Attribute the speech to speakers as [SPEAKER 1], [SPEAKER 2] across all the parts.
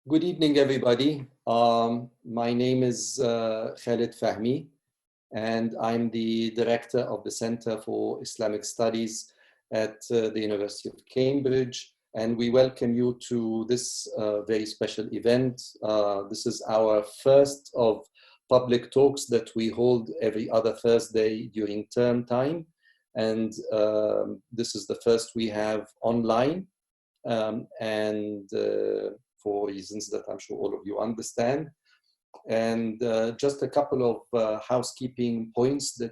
[SPEAKER 1] Good evening, everybody. My name is Khalid Fahmy, and I'm the director of the Center for Islamic Studies at the University of Cambridge. And we welcome you to this very special event. This is our first of public talks that we hold every other Thursday during term time. And this is the first we have online. For reasons that I'm sure all of you understand. And just a couple of housekeeping points that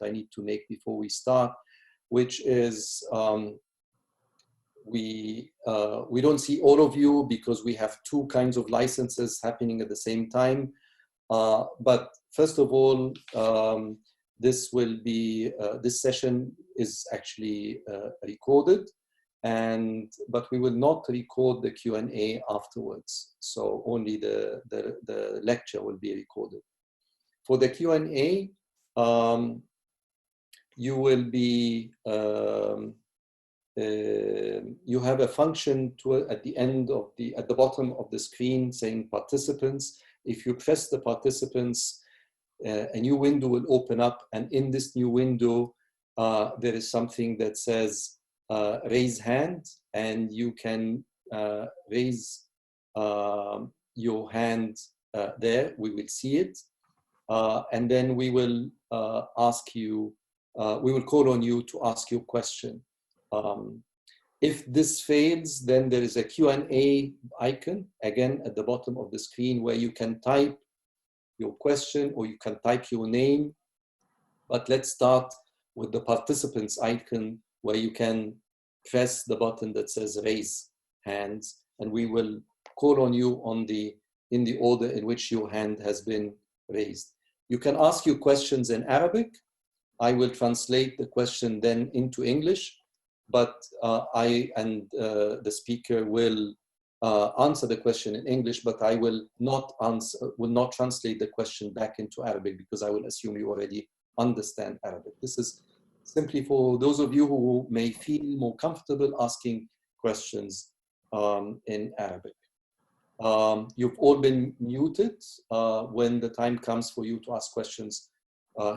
[SPEAKER 1] I need to make before we start, which is we don't see all of you because we have two kinds of licenses happening at the same time. But first of all, this session is actually recorded. But we will not record the Q&A afterwards. So only the lecture will be recorded. For the Q&A, you will be, you have a function at the bottom of the screen saying participants. If you press the participants, a new window will open up. And in this new window, there is something that says, raise hand, and you can raise your hand there. We will see it. And then we will ask you, we will call on you to ask your question. If this fails, then there is a Q&A icon, again, at the bottom of the screen where you can type your question or you can type your name. But let's start with the participants icon where you can press the button that says raise hands, and we will call on you in the order in which your hand has been raised. You can ask your questions in Arabic. I will translate the question then into English, but the speaker will answer the question in English, but I will not translate the question back into Arabic because I will assume you already understand Arabic. This is simply for those of you who may feel more comfortable asking questions in Arabic. You've all been muted. When the time comes for you to ask questions,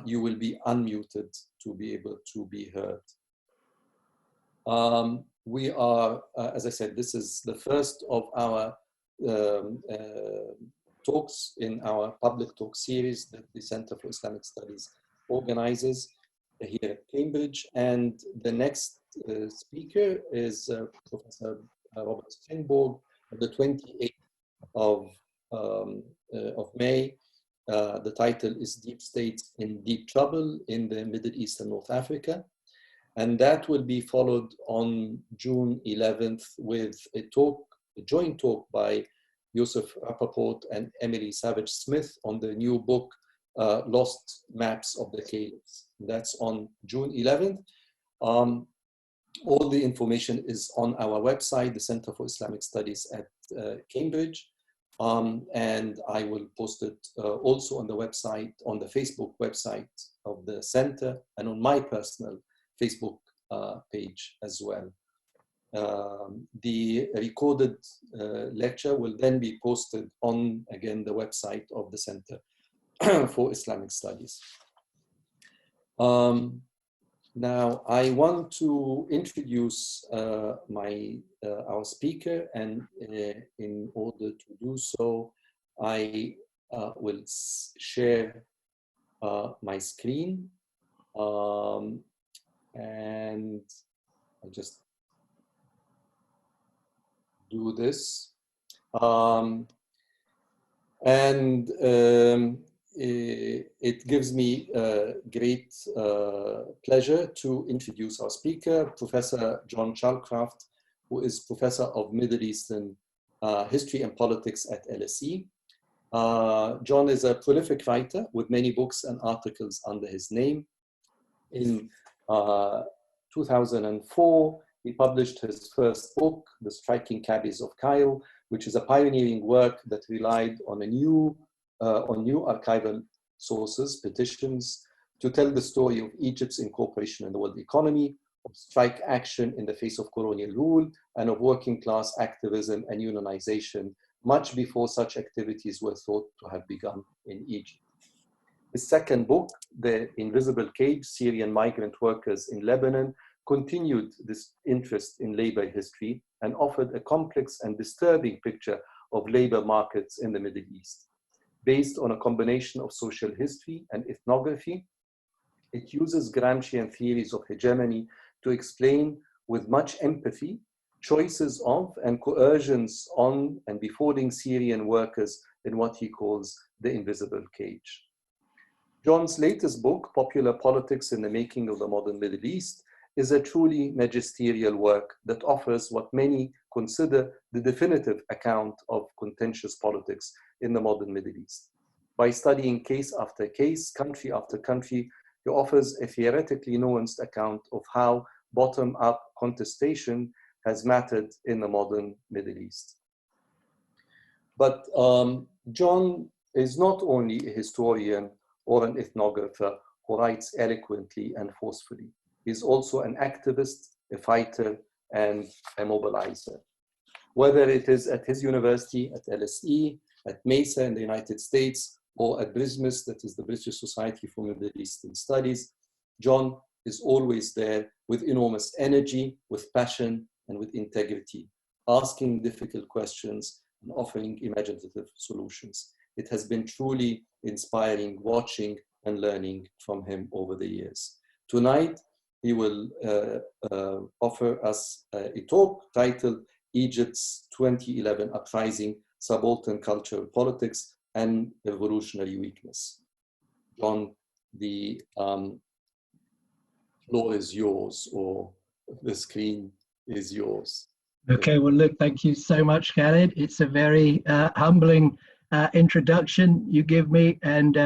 [SPEAKER 1] you will be unmuted to be able to be heard. We are, as I said, this is the first of our talks in our public talk series that the Center for Islamic Studies organizes here at Cambridge, and the next speaker is Professor Robert Springborg on the 28th of May. The title is Deep States in Deep Trouble in the Middle East and North Africa, and that will be followed on June 11th with a joint talk by Yusuf Rappaport and Emily Savage-Smith on the new book Lost Maps of the Caliphs. That's on June 11th. All the information is on our website, the Center for Islamic Studies at Cambridge. And I will post it also on the website, on the Facebook website of the center, and on my personal Facebook page as well. The recorded lecture will then be posted on, again, the website of the Center for Islamic Studies. Now, I want to introduce our speaker, and in order to do so, I will share my screen, and I'll just do this. It gives me great pleasure to introduce our speaker, Professor John Charlcraft, who is Professor of Middle Eastern History and Politics at LSE. John is a prolific writer with many books and articles under his name. In 2004, he published his first book, The Striking Cabbies of Cairo, which is a pioneering work that relied on new archival sources, petitions, to tell the story of Egypt's incorporation in the world economy, of strike action in the face of colonial rule, and of working class activism and unionization much before such activities were thought to have begun in Egypt. His second book, The Invisible Cage, Syrian Migrant Workers in Lebanon, continued this interest in labor history and offered a complex and disturbing picture of labor markets in the Middle East. Based on a combination of social history and ethnography, it uses Gramscian theories of hegemony to explain with much empathy choices of and coercions on and befalling Syrian workers in what he calls the invisible cage. John's latest book, Popular Politics in the Making of the Modern Middle East, is a truly magisterial work that offers what many consider the definitive account of contentious politics in the modern Middle East. By studying case after case, country after country, he offers a theoretically nuanced account of how bottom-up contestation has mattered in the modern Middle East. But John is not only a historian or an ethnographer who writes eloquently and forcefully. He's also an activist, a fighter, and a mobilizer. Whether it is at his university, at LSE, at Mesa in the United States, or at BRISMIS, that is the British Society for Middle Eastern Studies, John is always there with enormous energy, with passion, and with integrity, asking difficult questions and offering imaginative solutions. It has been truly inspiring watching and learning from him over the years. Tonight, he will offer us a talk titled Egypt's 2011 Uprising, Subaltern Culture, Politics, and Revolutionary Weakness. John, the floor is yours, or the screen is yours.
[SPEAKER 2] Okay, well, look, thank you so much, Khaled. It's a very humbling introduction you give me, and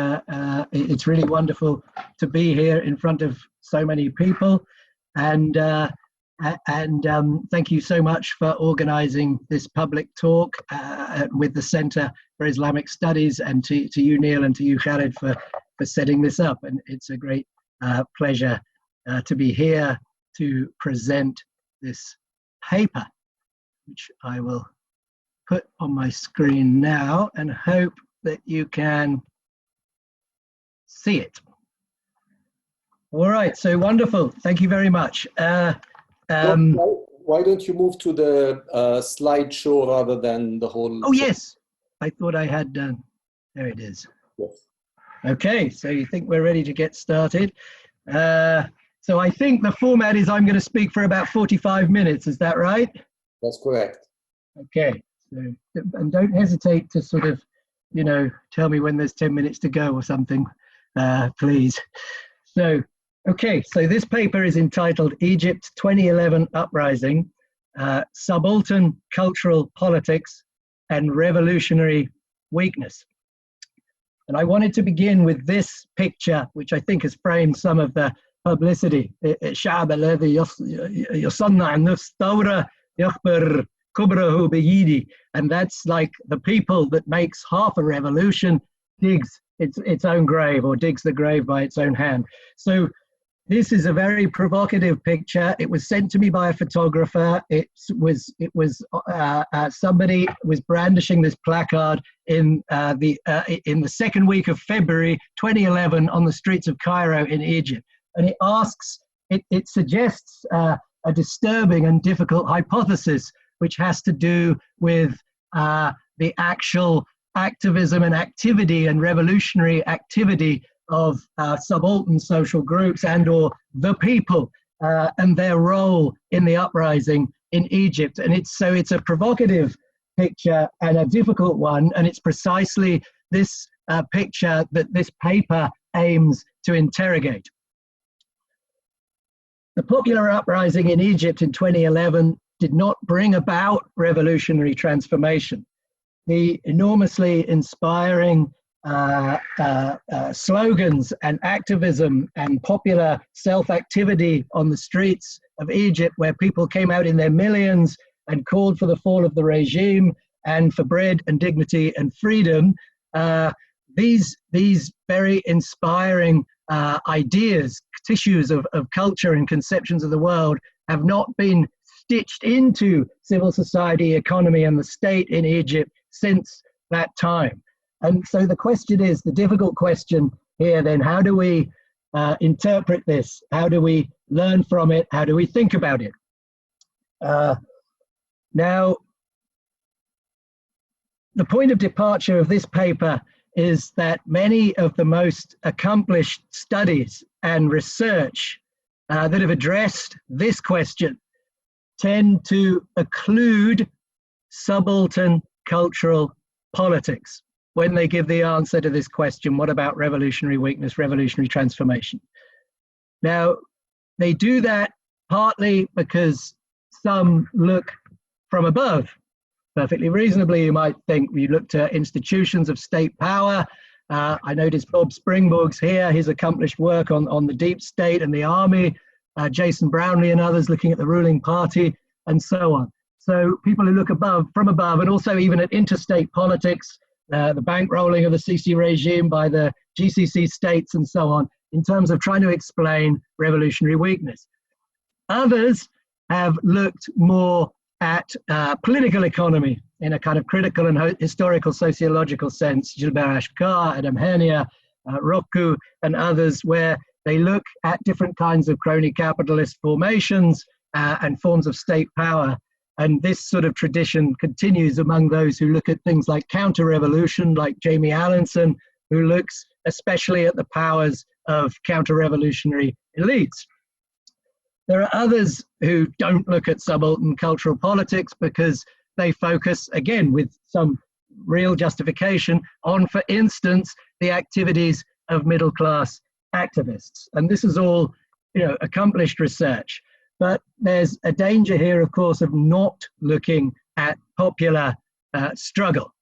[SPEAKER 2] it's really wonderful to be here in front of so many people. And thank you so much for organizing this public talk with the Center for Islamic Studies, and to you, Neil, and to you, Khaled, for setting this up. And it's a great pleasure to be here to present this paper, which I will put on my screen now and hope that you can see it. All right, so wonderful. Thank you very much.
[SPEAKER 1] Why don't you move to the slideshow rather than the whole...
[SPEAKER 2] Oh, yes. I thought I had done. There it is.
[SPEAKER 1] Yes.
[SPEAKER 2] Okay, so you think we're ready to get started. So I think the format is I'm going to speak for about 45 minutes. Is that right?
[SPEAKER 1] That's correct.
[SPEAKER 2] Okay. So, and don't hesitate to sort of, you know, tell me when there's 10 minutes to go or something, please. So, okay, so this paper is entitled Egypt's 2011 Uprising, Subaltern Cultural Politics and Revolutionary Weakness. And I wanted to begin with this picture, which I think has framed some of the publicity. الشعب الذي يصنع النفس ثورة يخبر كبره بيده. And that's like the people that makes half a revolution digs its own grave, or digs the grave by its own hand. So this is a very provocative picture. It was sent to me by a photographer. Somebody was brandishing this placard in the second week of February 2011 on the streets of Cairo in Egypt. And it asks, it suggests a disturbing and difficult hypothesis, which has to do with the actual activism and activity and revolutionary activity of subaltern social groups and or the people and their role in the uprising in Egypt. And it's a provocative picture and a difficult one, and it's precisely this picture that this paper aims to interrogate. The popular uprising in Egypt in 2011 did not bring about revolutionary transformation. The enormously inspiring slogans and activism and popular self-activity on the streets of Egypt, where people came out in their millions and called for the fall of the regime and for bread and dignity and freedom, these very inspiring ideas, tissues of culture and conceptions of the world have not been stitched into civil society, economy, and the state in Egypt since that time. And so the question is, the difficult question here then, how do we interpret this? How do we learn from it? How do we think about it? Now, the point of departure of this paper is that many of the most accomplished studies and research that have addressed this question tend to occlude subaltern cultural politics when they give the answer to this question, what about revolutionary weakness, revolutionary transformation? Now, they do that partly because some look from above. Perfectly reasonably, you might think, we look to institutions of state power. I noticed Bob Springborg's here, his accomplished work on the deep state and the army, Jason Brownlee and others looking at the ruling party, and so on. So people who look from above, and also even at interstate politics, the bankrolling of the Sisi regime by the GCC states and so on, in terms of trying to explain revolutionary weakness. Others have looked more at political economy in a kind of critical and historical sociological sense, Gilbert Ashkar, Adam Henia, Roku, and others, where they look at different kinds of crony capitalist formations and forms of state power. And this sort of tradition continues among those who look at things like counter-revolution, like Jamie Allinson, who looks especially at the powers of counter-revolutionary elites. There are others who don't look at subaltern cultural politics because they focus, again, with some real justification, on, for instance, the activities of middle-class activists. And this is all, accomplished research. But there's a danger here, of course, of not looking at popular struggle.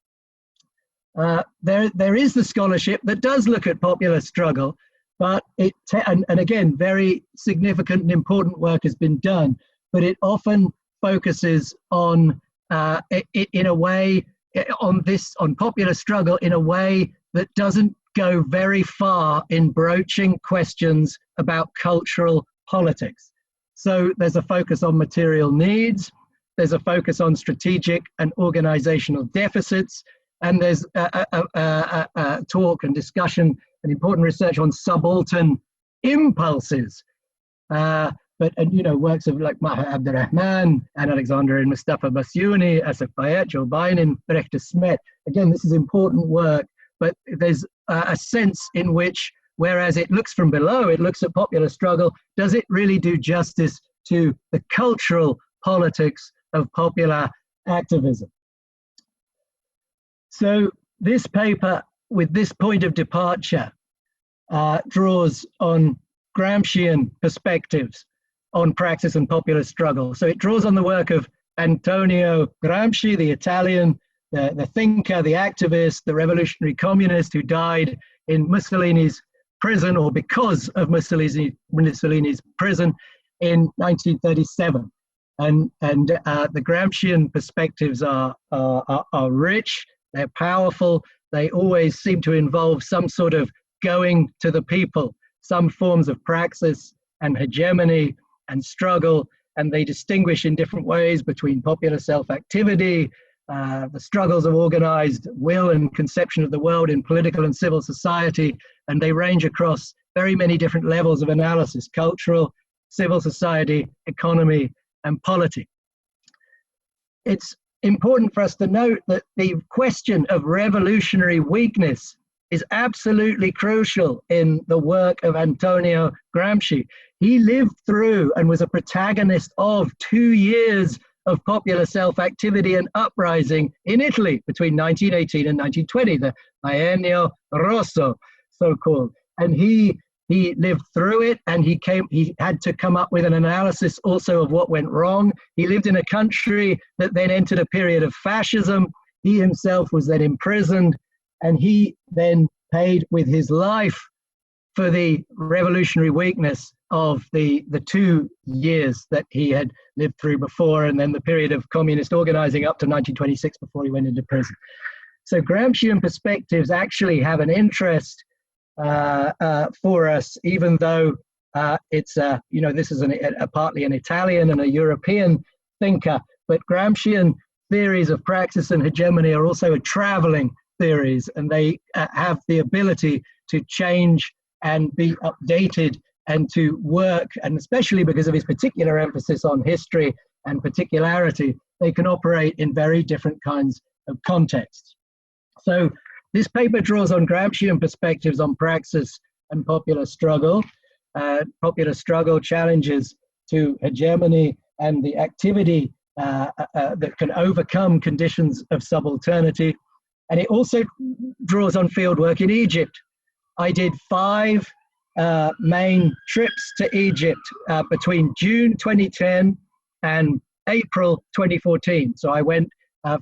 [SPEAKER 2] There is the scholarship that does look at popular struggle, but and again, very significant and important work has been done, but it often focuses on, in a way, on popular struggle in a way that doesn't go very far in broaching questions about cultural politics. So there's a focus on material needs, there's a focus on strategic and organizational deficits, and there's a talk and discussion and important research on subaltern impulses. Works of like Maha Abdurrahman and Alexander and Mustafa Basyouni, Asif Bayat, Joe Biden, Brecht de Smet. Again, this is important work, but there's a sense in which, whereas it looks from below, it looks at popular struggle, does it really do justice to the cultural politics of popular activism? So this paper, with this point of departure, draws on Gramscian perspectives on praxis and popular struggle. So it draws on the work of Antonio Gramsci, the Italian, the thinker, the activist, the revolutionary communist who died in Mussolini's prison, or because of Mussolini's prison, in 1937. And the Gramscian perspectives are rich, they're powerful, they always seem to involve some sort of going to the people, some forms of praxis and hegemony and struggle, and they distinguish in different ways between popular self-activity, the struggles of organized will and conception of the world in political and civil society, and they range across very many different levels of analysis: cultural, civil society, economy, and polity. It's important for us to note that the question of revolutionary weakness is absolutely crucial in the work of Antonio Gramsci. He lived through and was a protagonist of 2 years of popular self-activity and uprising in Italy between 1918 and 1920, the Biennio Rosso, so-called. And he lived through it, and he had to come up with an analysis also of what went wrong. He lived in a country that then entered a period of fascism. He himself was then imprisoned, and he then paid with his life for the revolutionary weakness of the 2 years that he had lived through before, and then the period of communist organizing up to 1926 before he went into prison. So Gramscian perspectives actually have an interest for us, even though this is partly an Italian and a European thinker, but Gramscian theories of praxis and hegemony are also traveling theories, and they have the ability to change and be updated and to work, and especially because of his particular emphasis on history and particularity, they can operate in very different kinds of contexts. So this paper draws on Gramscian perspectives on praxis and popular struggle. Popular struggle challenges to hegemony and the activity that can overcome conditions of subalternity. And it also draws on fieldwork in Egypt. I did 5 main trips to Egypt between June 2010 and April 2014. So I went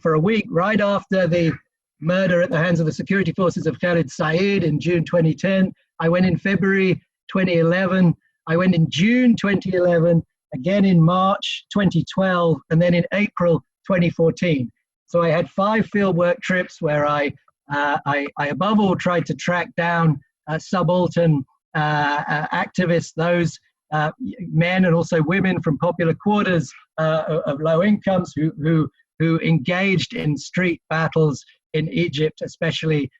[SPEAKER 2] for a week right after the murder at the hands of the security forces of Khalid Said in June 2010. I went in February 2011. I went in June 2011, again in March 2012, and then in April 2014. So I had 5 fieldwork trips where I above all tried to track down subaltern activists, those men and also women from popular quarters of low incomes who engaged in street battles in Egypt, especially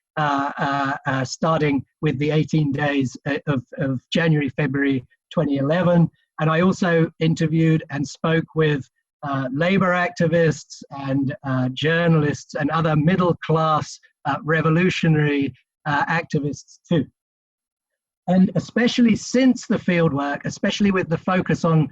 [SPEAKER 2] starting with the 18 days of January, February 2011. And I also interviewed and spoke with labor activists and journalists and other middle-class revolutionary activists too. And especially since the fieldwork, especially with the focus on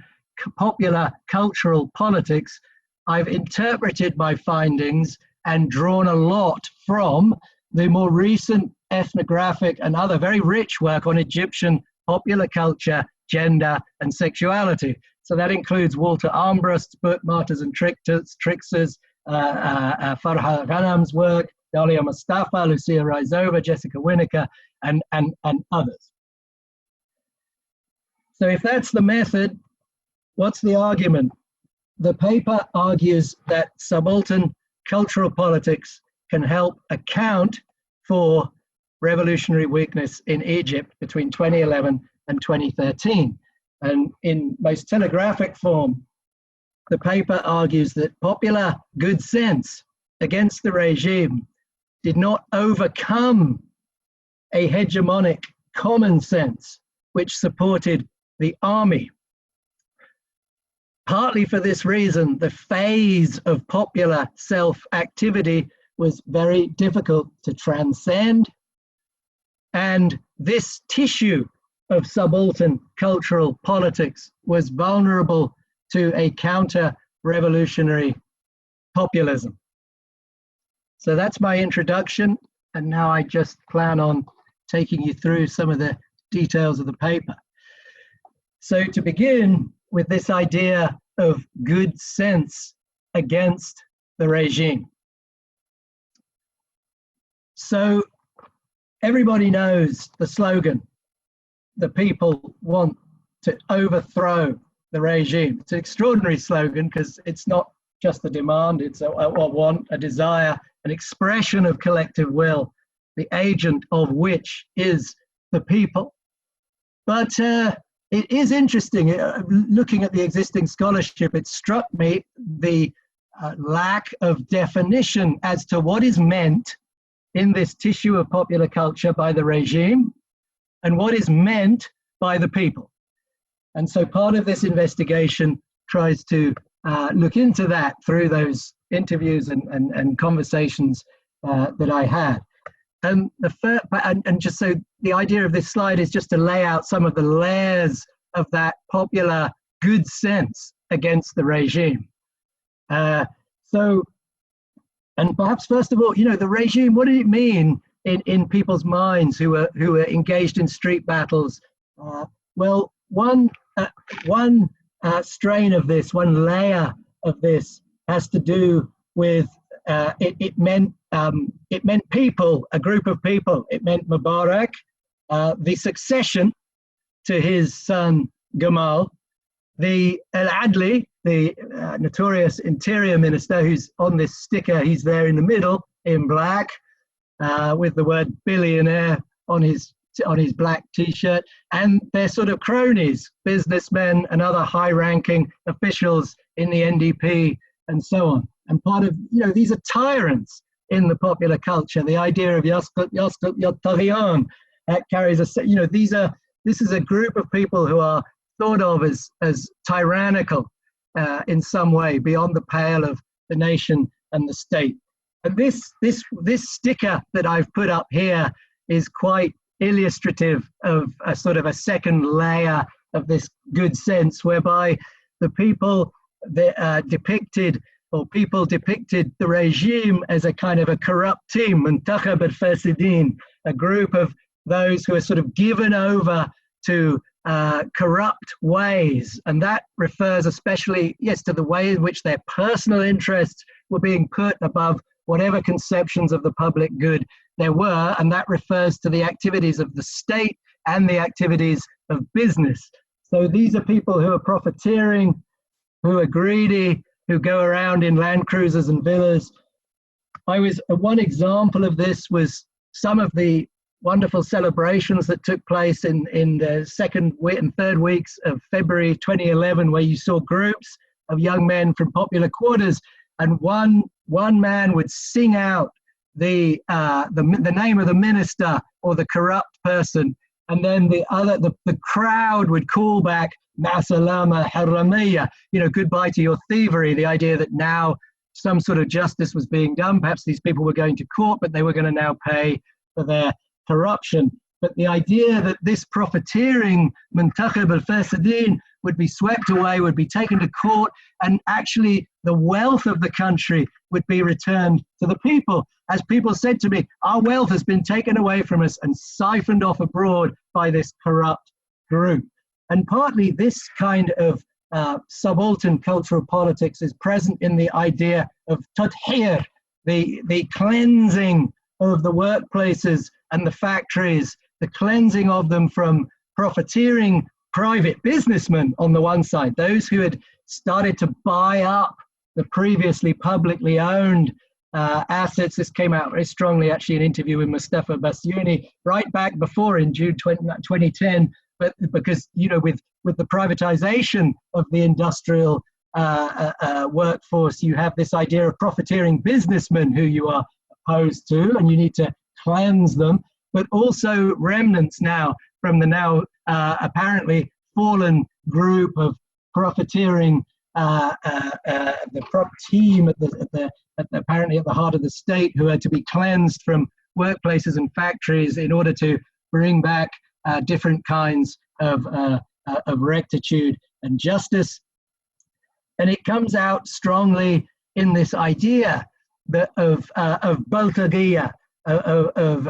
[SPEAKER 2] popular cultural politics, I've interpreted my findings and drawn a lot from the more recent ethnographic and other very rich work on Egyptian popular culture, gender, and sexuality. So that includes Walter Armbrust's book, Martyrs and Tricksters, Farha Ghanam's work, Dalia Mustafa, Lucia Rizova, Jessica Winokur, and others. So if that's the method, what's the argument? The paper argues that subaltern cultural politics can help account for revolutionary weakness in Egypt between 2011 and 2013. And in most telegraphic form, the paper argues that popular good sense against the regime did not overcome a hegemonic common sense which supported the army. Partly for this reason, the phase of popular self-activity was very difficult to transcend, and this tissue of subaltern cultural politics was vulnerable to a counter-revolutionary populism. So that's my introduction, and now I just plan on taking you through some of the details of the paper. So to begin with this idea of good sense against the regime. So everybody knows the slogan, the people want to overthrow the regime. It's an extraordinary slogan because it's not just a demand, it's a want, a desire, an expression of collective will, the agent of which is the people. But it is interesting, looking at the existing scholarship, it struck me the lack of definition as to what is meant in this tissue of popular culture by the regime and what is meant by the people. And so part of this investigation tries to look into that through those interviews and conversations that I had. And just so the idea of this slide is just to lay out some of the layers of that popular good sense against the regime. And perhaps first of all, the regime, what did it mean in people's minds who were engaged in street battles? Well, one strain of this, one layer of this has to do with it meant people, a group of people. It meant Mubarak, the succession to his son Gamal, the Al-Adli, the notorious interior minister who's on this sticker, he's there in the middle in black with the word billionaire on his black t-shirt, and their sort of cronies, businessmen and other high-ranking officials in the NDP and so on. and part of, these are tyrants in the popular culture. The idea of Yaskut Yattaghiyan carries this is a group of people who are thought of as tyrannical in some way beyond the pale of the nation and the state. And this sticker that I've put up here is quite illustrative of a sort of a second layer of this good sense, whereby the people that depicted the regime as a kind of a corrupt team, Muntakhab al-Fasidin, a group of those who are sort of given over to corrupt ways. And that refers especially, yes, to the way in which their personal interests were being put above whatever conceptions of the public good there were. And that refers to the activities of the state and the activities of business. So these are people who are profiteering, who are greedy, who go around in Land Cruisers and villas. One example of this was some of the wonderful celebrations that took place in the second and third weeks of February 2011, where you saw groups of young men from popular quarters, and one man would sing out the name of the minister or the corrupt person, and then the crowd would call back "Masalama Haramiya," goodbye to your thievery. The idea that now some sort of justice was being done. Perhaps these people were going to court, but they were going to now pay for their corruption. But the idea that this profiteering Muntakhab al-Fasidin would be swept away, would be taken to court, and actually the wealth of the country would be returned to the people. As people said to me, our wealth has been taken away from us and siphoned off abroad by this corrupt group. And partly this kind of subaltern cultural politics is present in the idea of tathir, the cleansing of the workplaces and the factories, the cleansing of them from profiteering private businessmen on the one side, those who had started to buy up the previously publicly owned assets. This came out very strongly, actually, in an interview with Mustafa Basyuni right back before in June 2010. But because, with the privatization of the industrial workforce, you have this idea of profiteering businessmen who you are opposed to, and you need to cleanse them, but also remnants now from the now apparently fallen group of profiteering the prop team apparently at the heart of the state, who are to be cleansed from workplaces and factories in order to bring back different kinds of rectitude and justice. And it comes out strongly in this idea of baltagia, of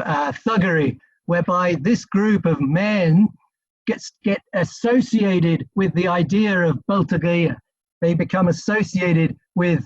[SPEAKER 2] thuggery, whereby this group of men get associated with the idea of baltagia. They become associated with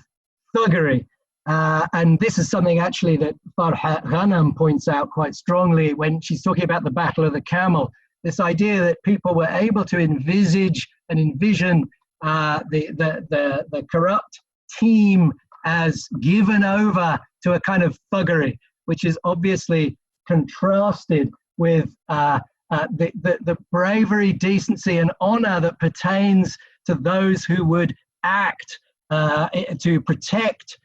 [SPEAKER 2] thuggery. And this is something actually that Farha Ghanam points out quite strongly when she's talking about the Battle of the Camel. This idea that people were able to envisage and envision the corrupt team as given over to a kind of thuggery, which is obviously contrasted with the bravery, decency, and honor that pertains to those who would act to protect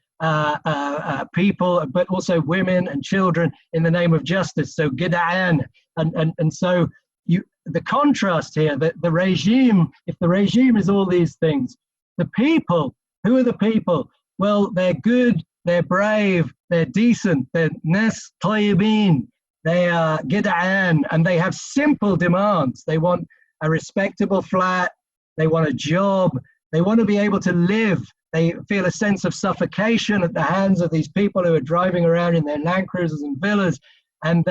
[SPEAKER 2] people, but also women and children in the name of justice. So Gida'an, and so the contrast here, that the regime, if the regime is all these things, the people, who are the people? Well, they're good, they're brave, they're decent, they're nas tayyibin, they are Gida'an, and they have simple demands. They want a respectable flat, they want a job, they want to be able to live. They feel a sense of suffocation at the hands of these people who are driving around in their Land Cruisers and villas. And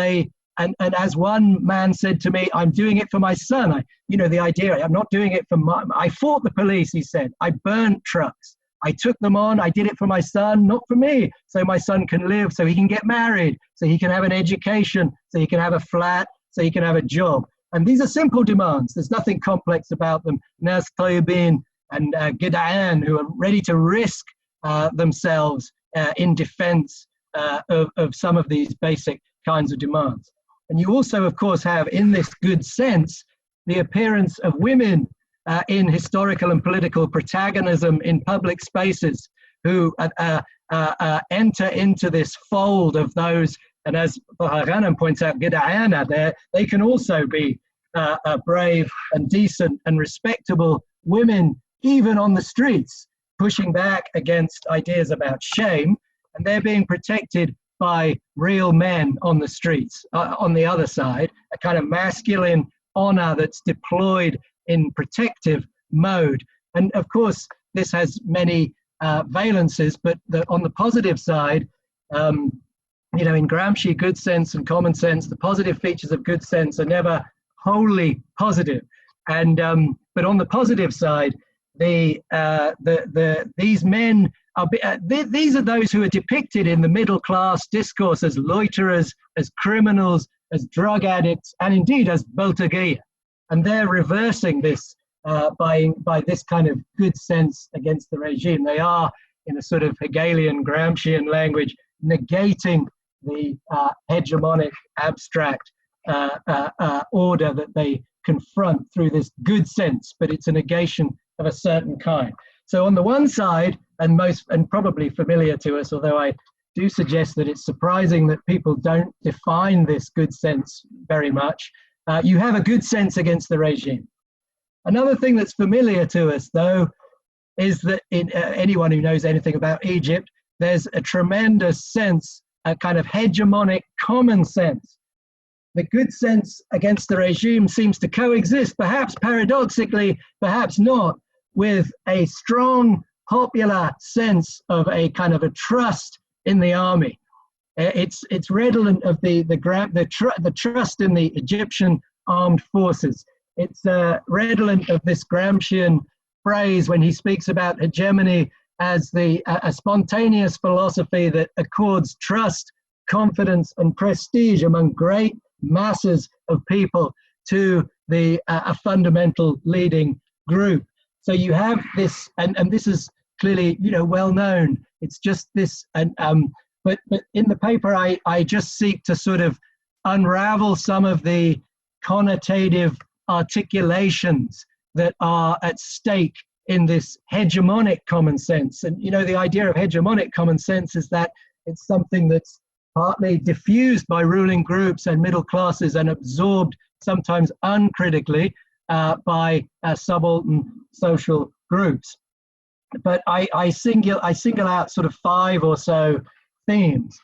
[SPEAKER 2] as one man said to me, I'm doing it for my son. The idea, I'm not doing it for I fought the police, he said. I burned trucks. I took them on. I did it for my son, not for me. So my son can live, so he can get married, so he can have an education, so he can have a flat, so he can have a job. And these are simple demands. There's nothing complex about them. Nas tayyibin and Gida'an, who are ready to risk themselves in defense of some of these basic kinds of demands. And you also, of course, have in this good sense the appearance of women in historical and political protagonism in public spaces, who enter into this fold of those, and as Ghanem points out, Gida'ana, they can also be brave and decent and respectable women, even on the streets, pushing back against ideas about shame, and they're being protected by real men on the streets. On the other side, a kind of masculine honor that's deployed in protective mode. And of course, this has many valences, but on the positive side, you know, in Gramsci, good sense and common sense, the positive features of good sense are never wholly positive. And but on the positive side, these men are these are those who are depicted in the middle class discourse as loiterers, as criminals, as drug addicts, and indeed as Baltagia. And they're reversing this by this kind of good sense against the regime. They are, in a sort of Hegelian, Gramscian language, negating the hegemonic abstract order that they confront through this good sense, but it's a negation of a certain kind. So on the one side, and probably familiar to us, although I do suggest that it's surprising that people don't define this good sense very much, you have a good sense against the regime. Another thing that's familiar to us, though, is that in anyone who knows anything about Egypt, there's a tremendous sense, a kind of hegemonic common sense. The good sense against the regime seems to coexist, perhaps paradoxically, perhaps not, with a strong popular sense of a kind of a trust in the army. It's redolent of the trust in the Egyptian armed forces. It's redolent of this Gramscian phrase when he speaks about hegemony as a spontaneous philosophy that accords trust, confidence, and prestige among great masses of people to a fundamental leading group. So you have this, and this is clearly, you know, well known. It's just this, but in the paper, I just seek to sort of unravel some of the connotative articulations that are at stake in this hegemonic common sense. And, you know, the idea of hegemonic common sense is that it's something that's partly diffused by ruling groups and middle classes and absorbed sometimes uncritically by subaltern social groups. But I single out sort of 5 or so themes,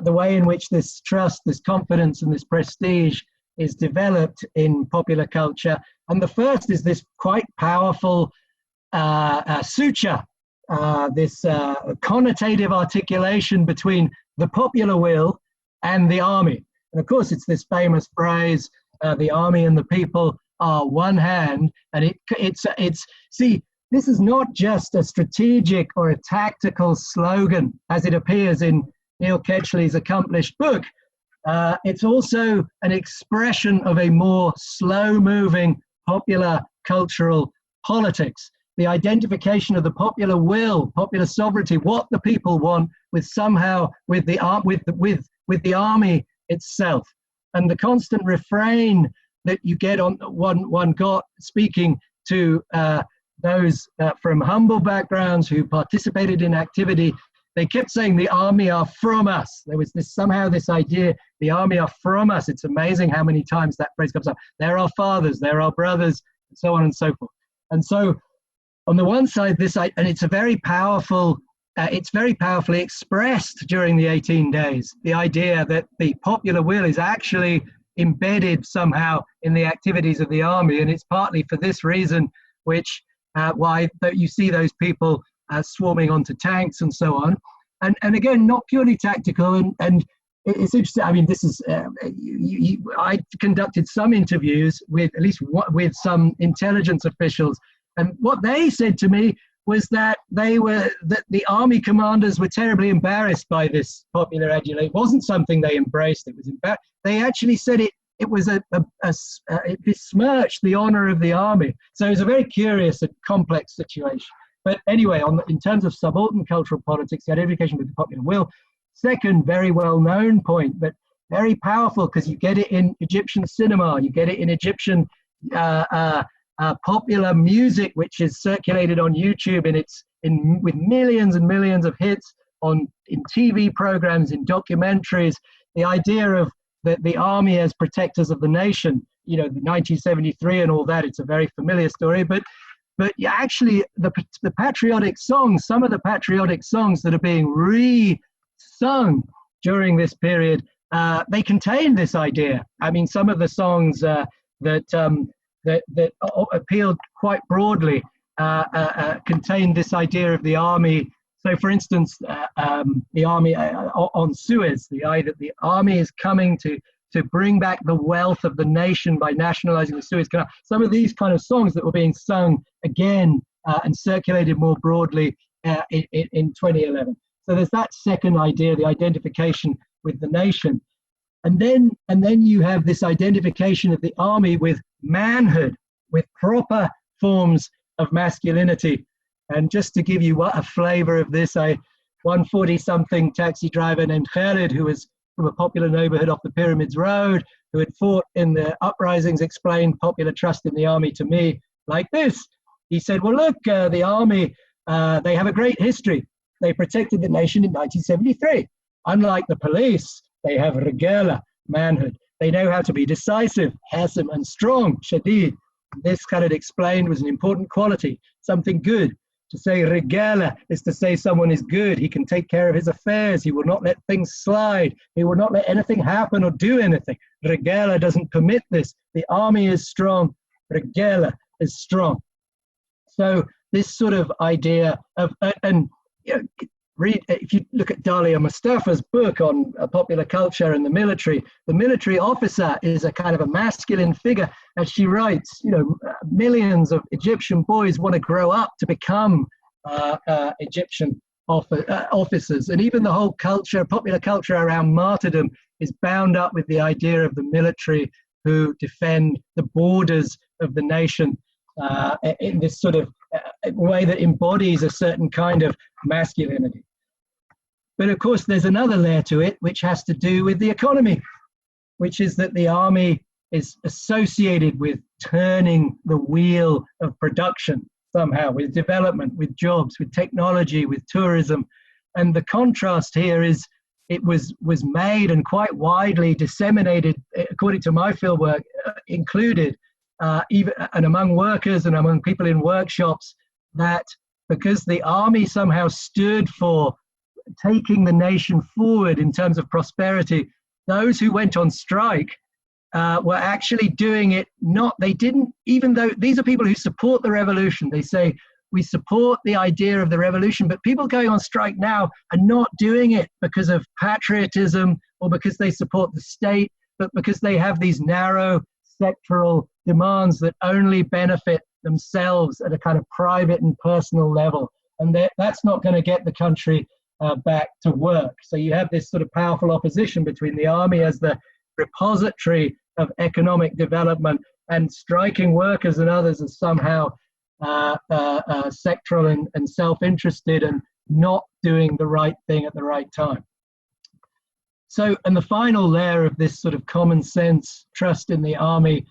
[SPEAKER 2] the way in which this trust, this confidence, and this prestige is developed in popular culture. And the first is this quite powerful suture, this connotative articulation between the popular will and the army. And of course, it's this famous phrase, the army and the people are one hand. And see, this is not just a strategic or a tactical slogan, as it appears in Neil Ketchley's accomplished book. It's also an expression of a more slow-moving popular cultural politics. The identification of the popular will, popular sovereignty, what the people want, with the army itself, and the constant refrain that you get on one got speaking to those from humble backgrounds who participated in activity. They kept saying the army are from us. There was this idea, the army are from us. It's amazing how many times that phrase comes up. They're our fathers, they're our brothers, and so on and so forth. And so on the one side, and it's very powerfully expressed during the 18 days, the idea that the popular will is actually embedded somehow in the activities of the army. And it's partly for this reason why you see those people swarming onto tanks and so on. And again, not purely tactical. And it's interesting. I mean, this is, I conducted some interviews with some intelligence officials. And what they said to me was that the army commanders were terribly embarrassed by this popular adulation. It wasn't something they embraced. It was they actually said it was it besmirched the honor of the army. So it was a very curious and complex situation. But anyway, in terms of subaltern cultural politics, the identification with the popular will, second very well-known point, but very powerful, because you get it in Egyptian cinema, you get it in Egyptian popular music, which is circulated on YouTube, and with millions and millions of hits in TV programs, in documentaries. The idea of the army as protectors of the nation, you know, 1973 and all that. It's a very familiar story, but actually the patriotic songs, some of the patriotic songs that are being re-sung during this period, they contain this idea. I mean, some of the songs that appealed quite broadly contained this idea of the army. So, for instance, the army on Suez, that the army is coming to bring back the wealth of the nation by nationalizing the Suez Canal. Some of these kind of songs that were being sung again and circulated more broadly in 2011. So there's that second idea, the identification with the nation. And then you have this identification of the army with manhood, with proper forms of masculinity. And just to give you a flavor of this, one 40-something taxi driver named Khalid, who was from a popular neighborhood off the Pyramids Road, who had fought in the uprisings, explained popular trust in the army to me like this. He said, well, look, the army, they have a great history. They protected the nation in 1973. Unlike the police, they have regala, manhood. They know how to be decisive, hasm, and strong, shadid. This, Khalid explained, was an important quality, something good. To say regala is to say someone is good. He can take care of his affairs. He will not let things slide. He will not let anything happen or do anything. Regala doesn't permit this. The army is strong. Regala is strong. So this sort of idea of, and you know, if you look at Dalia Mustafa's book on popular culture and the military officer is a kind of a masculine figure. As she writes, you know, millions of Egyptian boys want to grow up to become Egyptian officers. And even the whole culture, popular culture around martyrdom is bound up with the idea of the military who defend the borders of the nation in this sort of way that embodies a certain kind of masculinity. But of course, there's another layer to it, which has to do with the economy, which is that the army is associated with turning the wheel of production somehow, with development, with jobs, with technology, with tourism. And the contrast here is it was made and quite widely disseminated, according to my fieldwork, included even and among workers and among people in workshops, that because the army somehow stood for taking the nation forward in terms of prosperity, those who went on strike were actually doing it they didn't, even though these are people who support the revolution, they say, we support the idea of the revolution, but people going on strike now are not doing it because of patriotism or because they support the state, but because they have these narrow sectoral demands that only benefit themselves at a kind of private and personal level. And that's not going to get the country back to work. So you have this sort of powerful opposition between the army as the repository of economic development and striking workers and others as somehow sectoral and self-interested and not doing the right thing at the right time. So, and the final layer of this sort of common sense trust in the army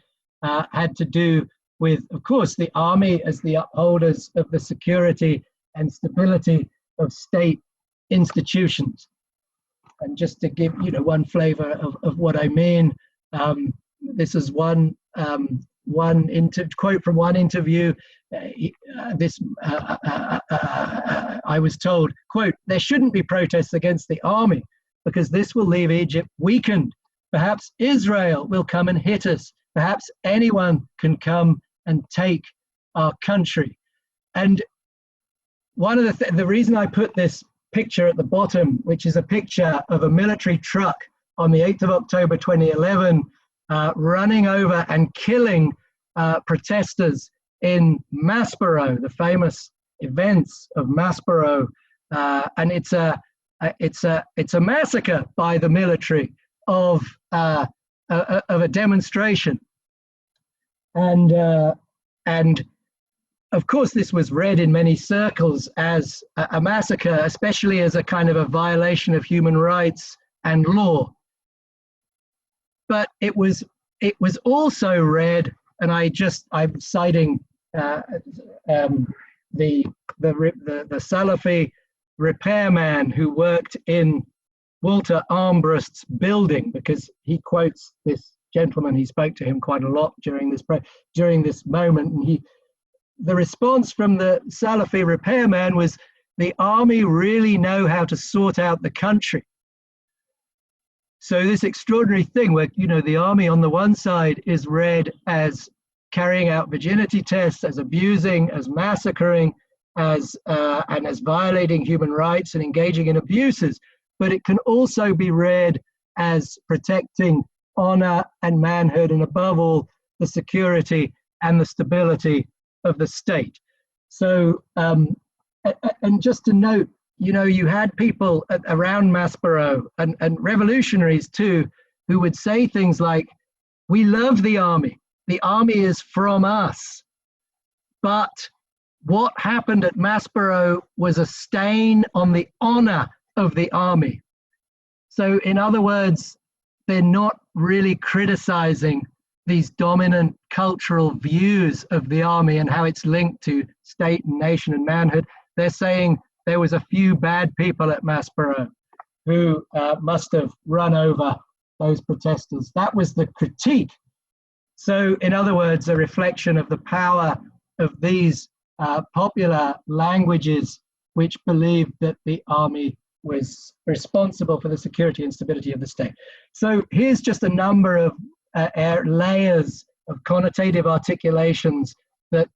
[SPEAKER 2] had to do with, of course, the army as the upholders of the security and stability of state institutions. And just to give one flavor of what I mean, this is one quote from one interview. I was told, quote, "There shouldn't be protests against the army because this will leave Egypt weakened. Perhaps Israel will come and hit us. Perhaps anyone can come and take our country." And one of the reason I put this picture at the bottom, which is a picture of a military truck on the 8th of October 2011, running over and killing protesters in Maspero, the famous events of Maspero, and it's a massacre by the military of a demonstration, and of course this was read in many circles as a massacre, especially as a kind of a violation of human rights and law. But it was also read and I'm citing the Salafi repairman who worked in Walter Armbrust's building, because he quotes this gentleman. He spoke to him quite a lot during this moment, and the response from the Salafi repairman was, the army really know how to sort out the country. So this extraordinary thing where, you know, the army on the one side is read as carrying out virginity tests, as abusing, as massacring, and as violating human rights and engaging in abuses, but it can also be read as protecting honor and manhood, and above all, the security and the stability of the state. So, and just to note, you know, you had people around Maspero and revolutionaries too, who would say things like, we love the army is from us. But what happened at Maspero was a stain on the honor of the army. So in other words, they're not really criticizing these dominant cultural views of the army and how it's linked to state and nation and manhood. They're saying there was a few bad people at Maspero who must have run over those protesters. That was the critique. So in other words, a reflection of the power of these popular languages which believed that the army was responsible for the security and stability of the state. So here's just a number of layers of connotative articulations that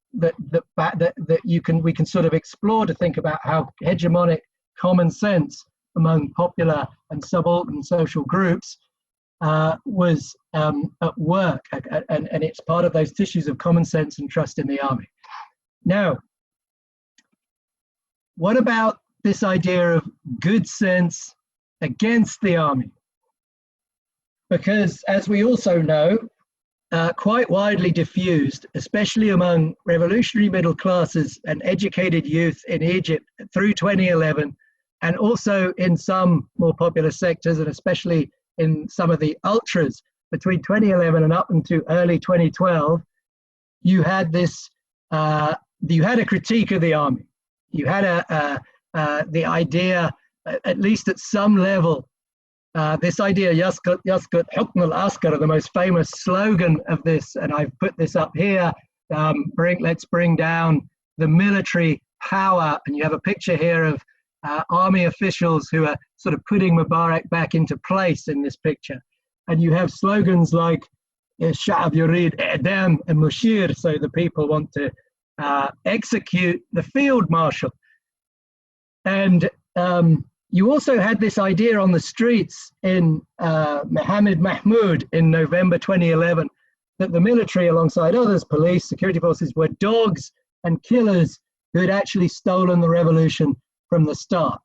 [SPEAKER 2] we can sort of explore to think about how hegemonic common sense among popular and subaltern social groups was at work, and it's part of those tissues of common sense and trust in the army. Now, what about this idea of good sense against the army? Because as we also know, quite widely diffused, especially among revolutionary middle classes and educated youth in Egypt through 2011, and also in some more popular sectors, and especially in some of the ultras between 2011 and up into early 2012, you had this, you had a critique of the army. You had the idea, at least at some level, this idea, Yaskut Hukm al-Askar, the most famous slogan of this, and I've put this up here, let's bring down the military power. And you have a picture here of army officials who are sort of putting Mubarak back into place in this picture. And you have slogans like, Sha'ab yurid i'dam and mushir, so the people want to execute the field marshal. And you also had this idea on the streets in Mohammed Mahmoud in November 2011, that the military, alongside others, police, security forces, were dogs and killers who had actually stolen the revolution from the start.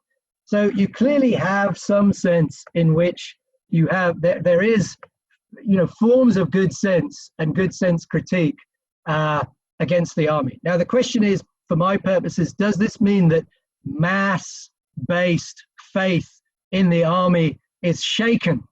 [SPEAKER 2] So you clearly have some sense in which you have, there is, you know, forms of good sense and good sense critique against the army. Now the question is, for my purposes, does this mean that mass-based faith in the army is shaken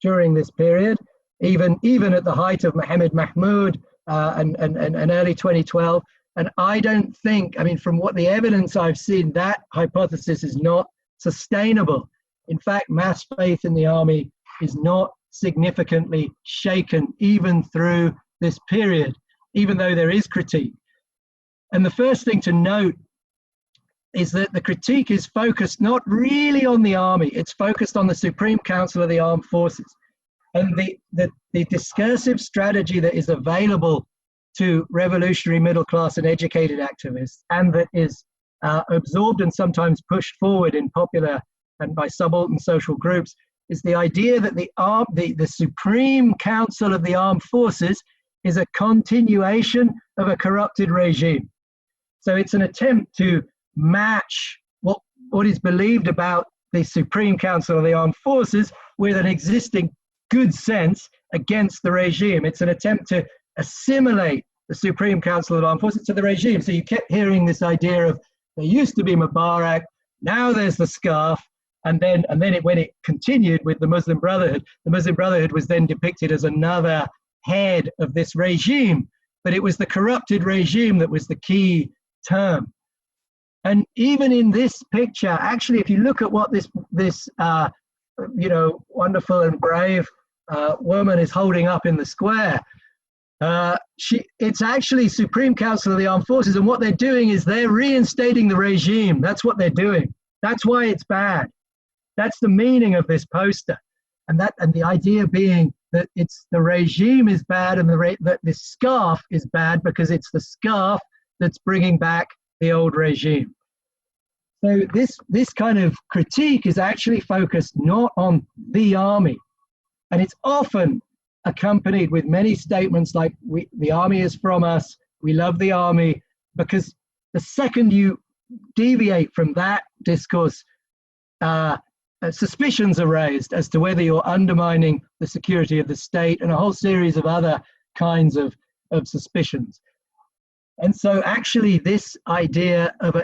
[SPEAKER 2] during this period, even at the height of Mohammed Mahmoud and early 2012? And I don't think, I mean, from what the evidence I've seen, that hypothesis is not sustainable. In fact, mass faith in the army is not significantly shaken even through this period, even though there is critique. And the first thing to note is that the critique is focused not really on the army, it's focused on the Supreme Council of the Armed Forces. And the discursive strategy that is available to revolutionary middle class and educated activists, and that is absorbed and sometimes pushed forward in popular and by subaltern social groups, is the idea that the Supreme Council of the Armed Forces is a continuation of a corrupted regime. So it's an attempt to match what is believed about the Supreme Council of the Armed Forces with an existing good sense against the regime. It's an attempt to assimilate the Supreme Council of the Armed Forces to the regime. So you kept hearing this idea of, there used to be Mubarak, now there's the scarf, and then when it continued with the Muslim Brotherhood was then depicted as another head of this regime. but it was the corrupted regime that was the key term. And even in this picture, actually, if you look at what this wonderful and brave woman is holding up in the square, it's actually Supreme Council of the Armed Forces, and what they're doing is they're reinstating the regime. That's what they're doing. That's why it's bad. That's the meaning of this poster, and the idea being that it's the regime is bad, and that this scarf is bad because it's the scarf that's bringing back the old regime. So this kind of critique is actually focused not on the army, and it's often accompanied with many statements like the army is from us, we love the army, because the second you deviate from that discourse, suspicions are raised as to whether you're undermining the security of the state and a whole series of other kinds of suspicions. And so actually this idea of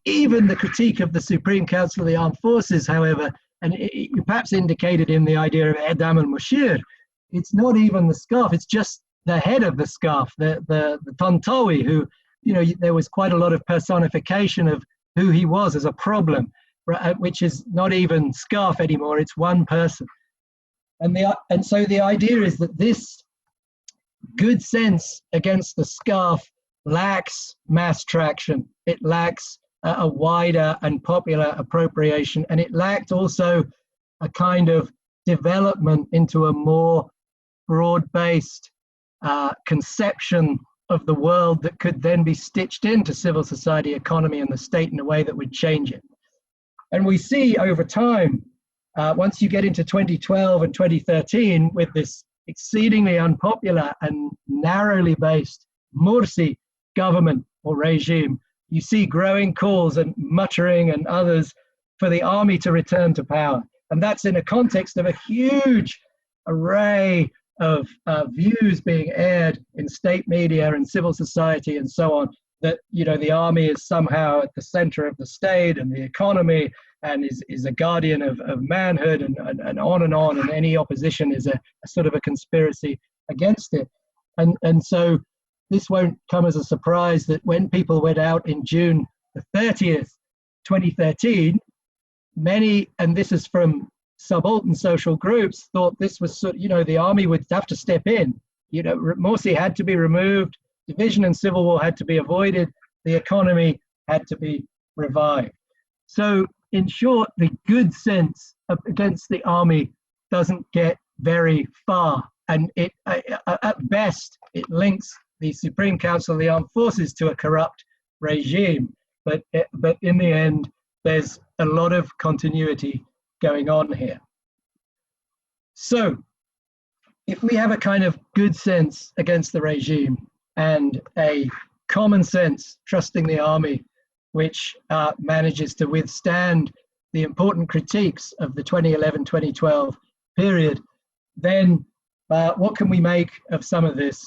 [SPEAKER 2] even the critique of the Supreme Council of the Armed Forces, however, and you perhaps indicated in the idea of Edam al-Mushir, it's not even the scarf, it's just the head of the scarf, the Tantawi, who, there was quite a lot of personification of who he was as a problem, which is not even scarf anymore, it's one person. And so the idea is that this good sense against the scarf lacks mass traction, it lacks a wider and popular appropriation, and it lacked also a kind of development into a more broad-based conception of the world that could then be stitched into civil society, economy, and the state in a way that would change it. And we see over time, once you get into 2012 and 2013, with this exceedingly unpopular and narrowly based Morsi government or regime, you see growing calls and muttering and others for the army to return to power. And that's in a context of a huge array of views being aired in state media and civil society and so on, that the army is somehow at the center of the state and the economy and is a guardian of manhood and on, and any opposition is a sort of a conspiracy against it. And so this won't come as a surprise that when people went out in June the 30th, 2013, many, and this is from subaltern social groups, thought this was, the army would have to step in. Morsi had to be removed, division and civil war had to be avoided, the economy had to be revived. So in short, the good sense against the army doesn't get very far, and it at best it links the Supreme Council of the Armed Forces to a corrupt regime, but in the end there's a lot of continuity going on here. So if we have a kind of good sense against the regime and a common sense trusting the army, which manages to withstand the important critiques of the 2011-2012 period, then what can we make of some of this?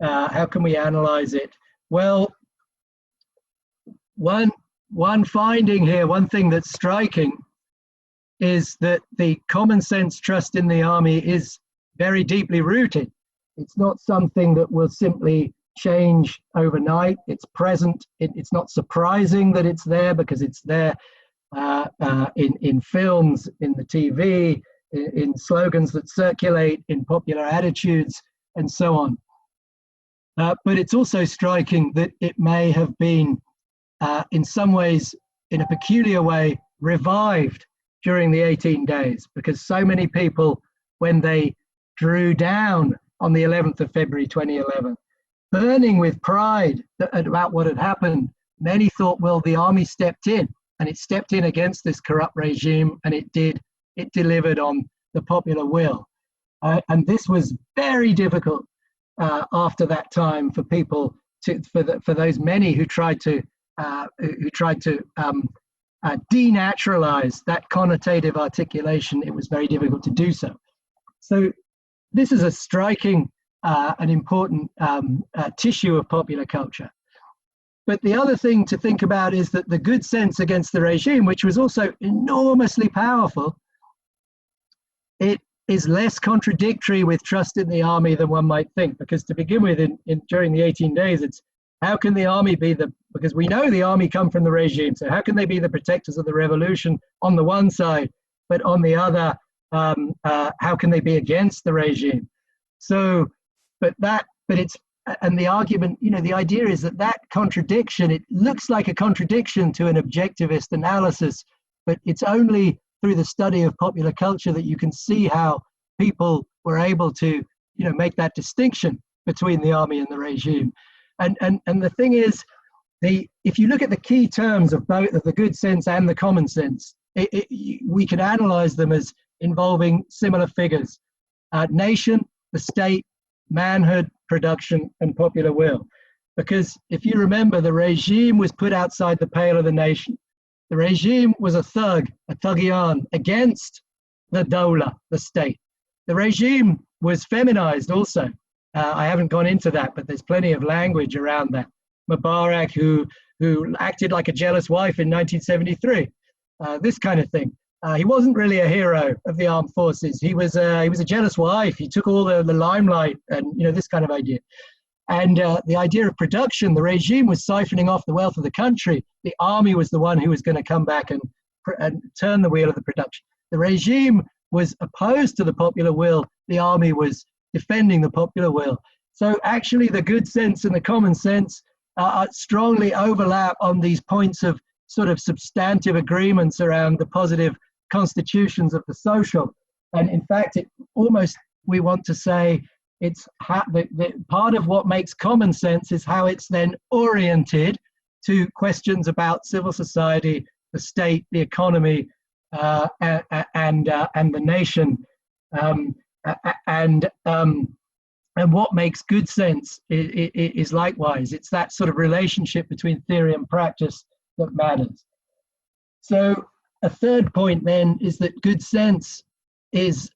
[SPEAKER 2] How can we analyze it? Well, one finding here, one thing that's striking, is that the common sense trust in the army is very deeply rooted. It's not something that will simply change overnight. It's present. It's not surprising that it's there, because it's there in films, in the TV, in slogans that circulate, in popular attitudes, and so on. But it's also striking that it may have been, in some ways, in a peculiar way, revived during the 18 days, because so many people, when they drew down on the 11th of February 2011, burning with pride about what had happened, many thought, well, the army stepped in, and it stepped in against this corrupt regime, and it delivered on the popular will. And this was very difficult after that time for people for those many who tried to denaturalize that connotative articulation. It was very difficult to do so. So this is a striking and important tissue of popular culture. But the other thing to think about is that the good sense against the regime, which was also enormously powerful, it is less contradictory with trust in the army than one might think. Because to begin with, during the 18 days, it's how can the army be because we know the army come from the regime, so how can they be the protectors of the revolution on the one side, but on the other, how can they be against the regime? So, and the argument, the idea is that contradiction, it looks like a contradiction to an objectivist analysis, but it's only through the study of popular culture that you can see how people were able to, make that distinction between the army and the regime. And the thing is, if you look at the key terms of both of the good sense and the common sense, we can analyze them as involving similar figures: nation, the state, manhood, production, and popular will. Because if you remember, the regime was put outside the pale of the nation. The regime was a thuggian against the dawla, the state. The regime was feminized also. I haven't gone into that, but there's plenty of language around that. Mubarak, who acted like a jealous wife in 1973, this kind of thing. He wasn't really a hero of the armed forces. He was a jealous wife. He took all the limelight, and this kind of idea. And the idea of production, the regime was siphoning off the wealth of the country. The army was the one who was going to come back and turn the wheel of the production. The regime was opposed to the popular will. The army was defending the popular will. So actually the good sense and the common sense strongly overlap on these points of sort of substantive agreements around the positive constitutions of the social. And in fact, we want to say it's part of what makes common sense is how it's then oriented to questions about civil society, the state, the economy, and the nation. And what makes good sense is likewise, it's that sort of relationship between theory and practice that matters. So a third point then is that good sense is,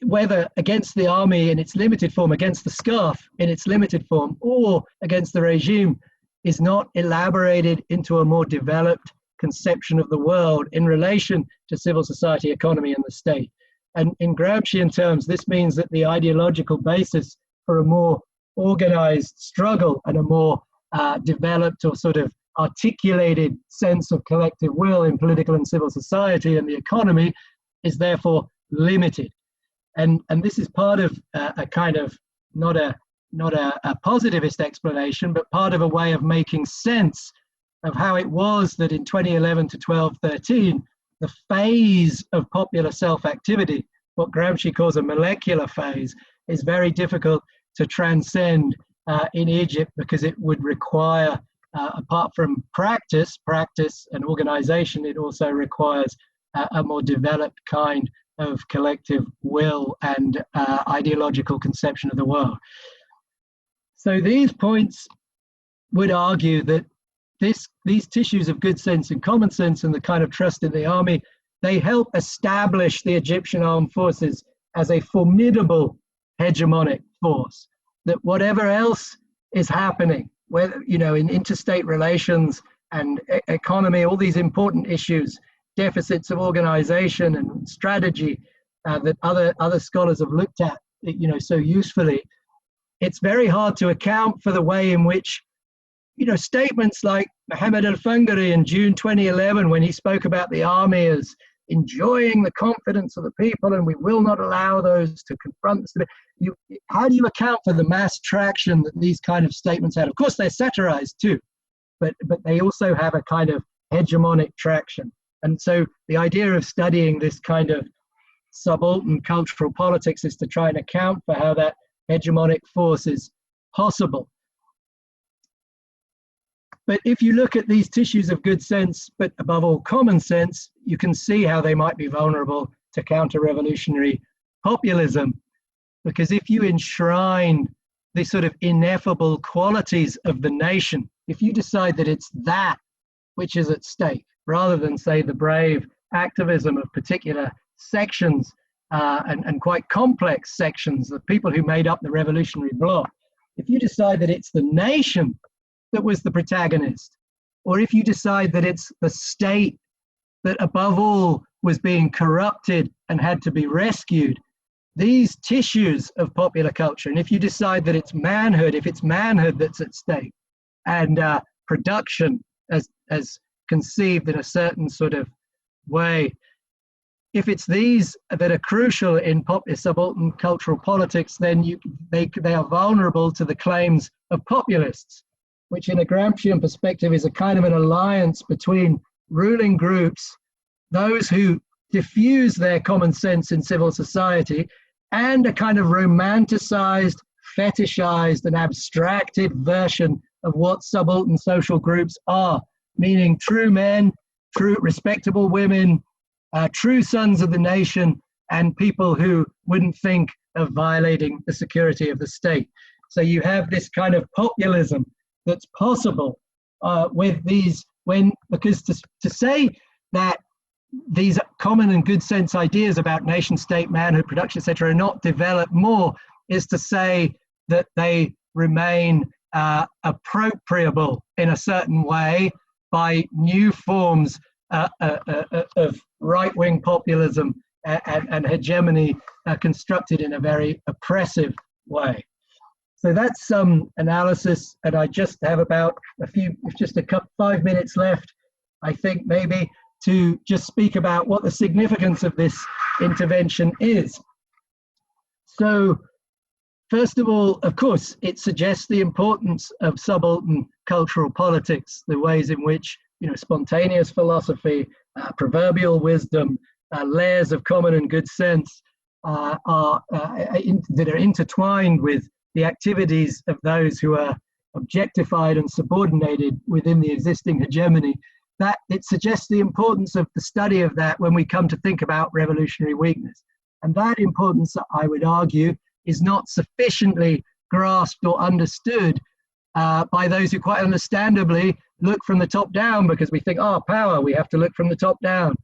[SPEAKER 2] whether against the army in its limited form, against the SCAF in its limited form, or against the regime, is not elaborated into a more developed conception of the world in relation to civil society, economy, and the state. And in Gramscian terms, this means that the ideological basis for a more organized struggle and a more developed or sort of articulated sense of collective will in political and civil society and the economy is therefore limited. And this is part of a kind of not a positivist explanation, but part of a way of making sense of how it was that in 2011 to 12-13, the phase of popular self-activity, what Gramsci calls a molecular phase, is very difficult to transcend in Egypt, because it would require, apart from practice and organization, it also requires a more developed kind of collective will and ideological conception of the world. So these points would argue that these tissues of good sense and common sense and the kind of trust in the army, they help establish the Egyptian armed forces as a formidable hegemonic force. That whatever else is happening, whether in interstate relations and economy, all these important issues, deficits of organization and strategy that other scholars have looked at, so usefully, it's very hard to account for the way in which statements like Mohammed al-Fungari in June 2011, when he spoke about the army as enjoying the confidence of the people and we will not allow those to confront us. How do you account for the mass traction that these kind of statements had? Of course, they're satirized too, but they also have a kind of hegemonic traction. And so the idea of studying this kind of subaltern cultural politics is to try and account for how that hegemonic force is possible. But if you look at these tissues of good sense, but above all common sense, you can see how they might be vulnerable to counter-revolutionary populism. Because if you enshrine the sort of ineffable qualities of the nation, if you decide that it's that which is at stake, rather than, say, the brave activism of particular sections and quite complex sections, the people who made up the revolutionary bloc, if you decide that it's the nation that was the protagonist, or if you decide that it's the state that above all was being corrupted and had to be rescued, these tissues of popular culture, and if you decide that it's manhood, if it's manhood that's at stake, and production as conceived in a certain sort of way, if it's these that are crucial in subaltern cultural politics, then they are vulnerable to the claims of populists, which in a Gramscian perspective is a kind of an alliance between ruling groups, those who diffuse their common sense in civil society, and a kind of romanticized, fetishized, and abstracted version of what subaltern social groups are, meaning true men, true respectable women, true sons of the nation, and people who wouldn't think of violating the security of the state. So you have this kind of populism that's possible with these, because to say that these common and good sense ideas about nation state, manhood, production, etc., are not developed more, is to say that they remain appropriable in a certain way by new forms of right-wing populism and hegemony constructed in a very oppressive way. So that's some analysis, and I just have about just a couple 5 minutes left, I think, maybe, to just speak about what the significance of this intervention is. So, first of all, of course, it suggests the importance of subaltern cultural politics, the ways in which, spontaneous philosophy, proverbial wisdom, layers of common and good sense that are intertwined with the activities of those who are objectified and subordinated within the existing hegemony. That it suggests the importance of the study of that when we come to think about revolutionary weakness. And that importance, I would argue, is not sufficiently grasped or understood by those who quite understandably look from the top down, because we think, power, we have to look from the top down.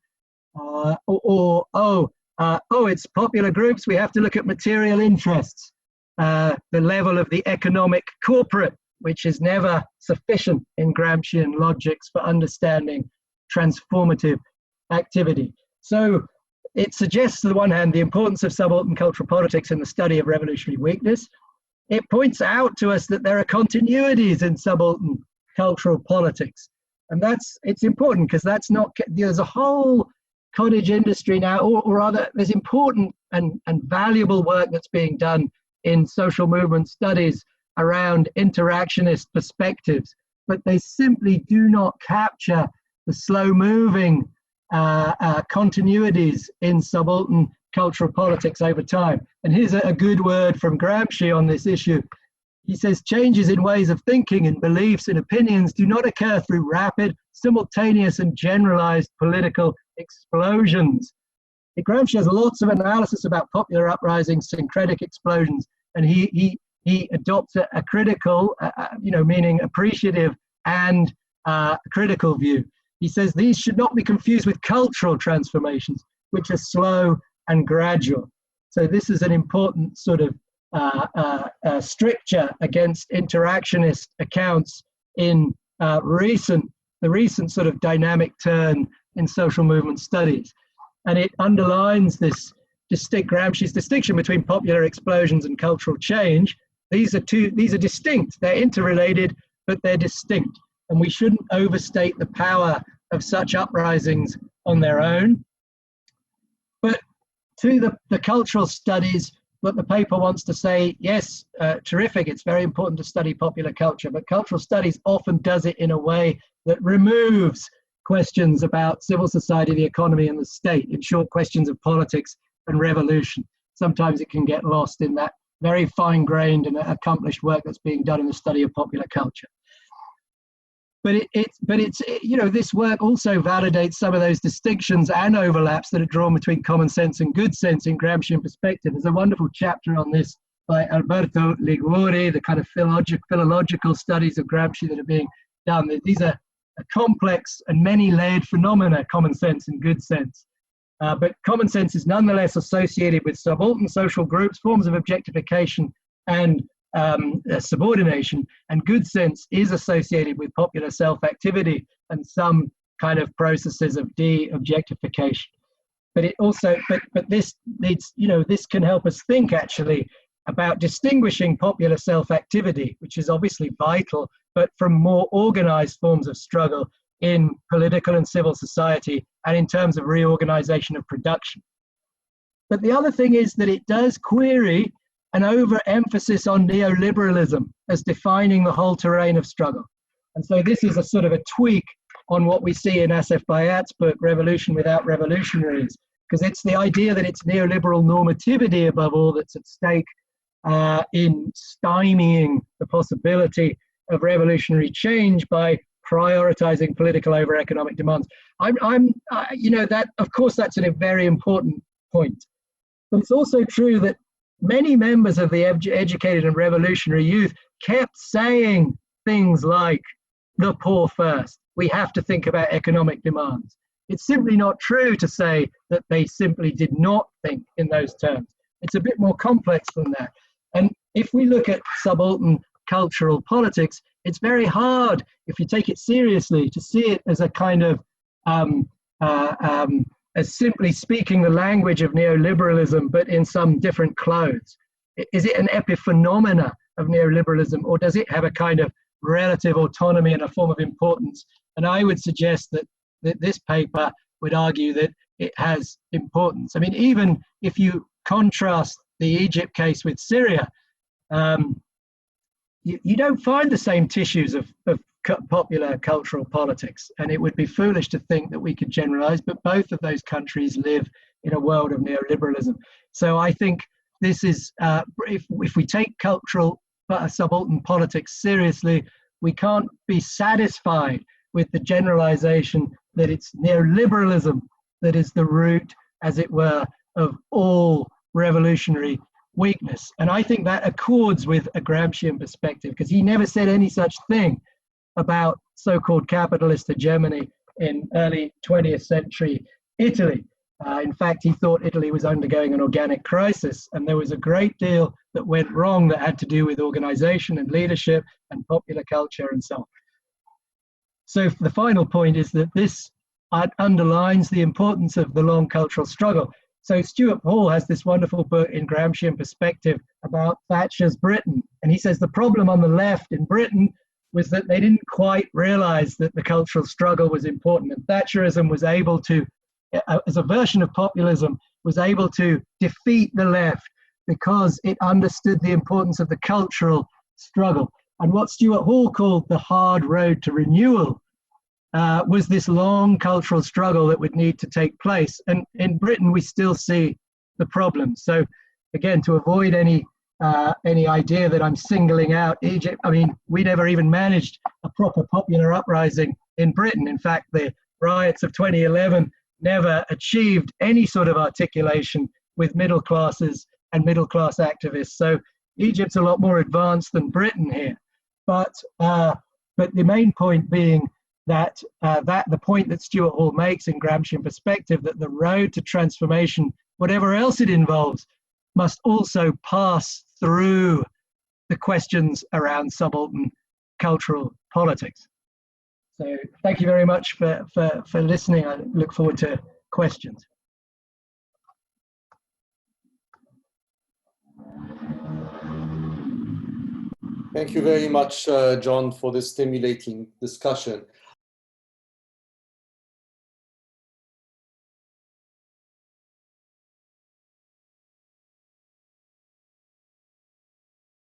[SPEAKER 2] It's popular groups, we have to look at material interests, the level of the economic corporate, which is never sufficient in Gramscian logics for understanding transformative activity. So it suggests, on the one hand, the importance of subaltern cultural politics in the study of revolutionary weakness. It points out to us that there are continuities in subaltern cultural politics. And it's important, because there's a whole cottage industry now, or rather, there's important and valuable work that's being done in social movement studies around interactionist perspectives, but they simply do not capture the slow-moving continuities in subaltern cultural politics over time. And here's a good word from Gramsci on this issue. He says, changes in ways of thinking and beliefs and opinions do not occur through rapid, simultaneous and generalized political explosions. Gramsci has lots of analysis about popular uprisings, syncretic explosions, and he adopts a critical, meaning appreciative and critical view. He says these should not be confused with cultural transformations, which are slow and gradual. So this is an important sort of stricture against interactionist accounts in the recent sort of dynamic turn in social movement studies. And it underlines this Gramsci's distinction between popular explosions and cultural change. These are distinct. They're interrelated, but they're distinct. And we shouldn't overstate the power of such uprisings on their own. But to the cultural studies, what the paper wants to say, yes, terrific, it's very important to study popular culture, but cultural studies often does it in a way that removes questions about civil society, the economy, and the state. In short, questions of politics and revolution. Sometimes it can get lost in that very fine-grained and accomplished work that's being done in the study of popular culture. But this work also validates some of those distinctions and overlaps that are drawn between common sense and good sense in Gramscian perspective. There's a wonderful chapter on this by Alberto Liguori, the kind of philological studies of Gramsci that are being done. These are complex and many-layered phenomena, common sense and good sense. But common sense is nonetheless associated with subaltern social groups, forms of objectification and subordination, and good sense is associated with popular self-activity and some kind of processes of de-objectification. but it also, but this needs, this can help us think actually about distinguishing popular self-activity, which is obviously vital, but from more organized forms of struggle in political and civil society and in terms of reorganization of production. But the other thing is that it does query an overemphasis on neoliberalism as defining the whole terrain of struggle. And so this is a sort of a tweak on what we see in Asif Bayat's book, Revolution Without Revolutionaries, because it's the idea that it's neoliberal normativity above all that's at stake in stymieing the possibility of revolutionary change by prioritizing political over economic demands. That, of course, that's a very important point. But it's also true that many members of the educated and revolutionary youth kept saying things like, the poor first, we have to think about economic demands. It's simply not true to say that they simply did not think in those terms. It's a bit more complex than that. And if we look at subaltern cultural politics, it's very hard, if you take it seriously, to see it as a kind of, as simply speaking the language of neoliberalism, but in some different clothes. Is it an epiphenomena of neoliberalism, or does it have a kind of relative autonomy and a form of importance? And I would suggest that this paper would argue that it has importance. I mean, even if you contrast the Egypt case with Syria, you don't find the same tissues of popular cultural politics, and it would be foolish to think that we could generalize, but both of those countries live in a world of neoliberalism. So I think this is, if we take cultural subaltern politics seriously, we can't be satisfied with the generalization that it's neoliberalism that is the root, as it were, of all revolutionary weakness. And I think that accords with a Gramscian perspective, because he never said any such thing about so-called capitalist hegemony in early 20th century Italy. In fact, he thought Italy was undergoing an organic crisis, and there was a great deal that went wrong that had to do with organization and leadership and popular culture and so on. So the final point is that this underlines the importance of the long cultural struggle. So Stuart Hall has this wonderful book in Gramscian perspective about Thatcher's Britain. And he says the problem on the left in Britain was that they didn't quite realize that the cultural struggle was important. And Thatcherism was able to, as a version of populism, was able to defeat the left because it understood the importance of the cultural struggle. And what Stuart Hall called the hard road to renewal was this long cultural struggle that would need to take place. And in Britain, we still see the problem. So again, to avoid any idea that I'm singling out Egypt, I mean, we never even managed a proper popular uprising in Britain. In fact, the riots of 2011 never achieved any sort of articulation with middle classes and middle class activists. So Egypt's a lot more advanced than Britain here. But the main point being that the point that Stuart Hall makes in Gramscian perspective, that the road to transformation, whatever else it involves, must also pass through the questions around subaltern cultural politics. So thank you very much for listening. I look forward to questions.
[SPEAKER 1] Thank you very much, John, for this stimulating discussion.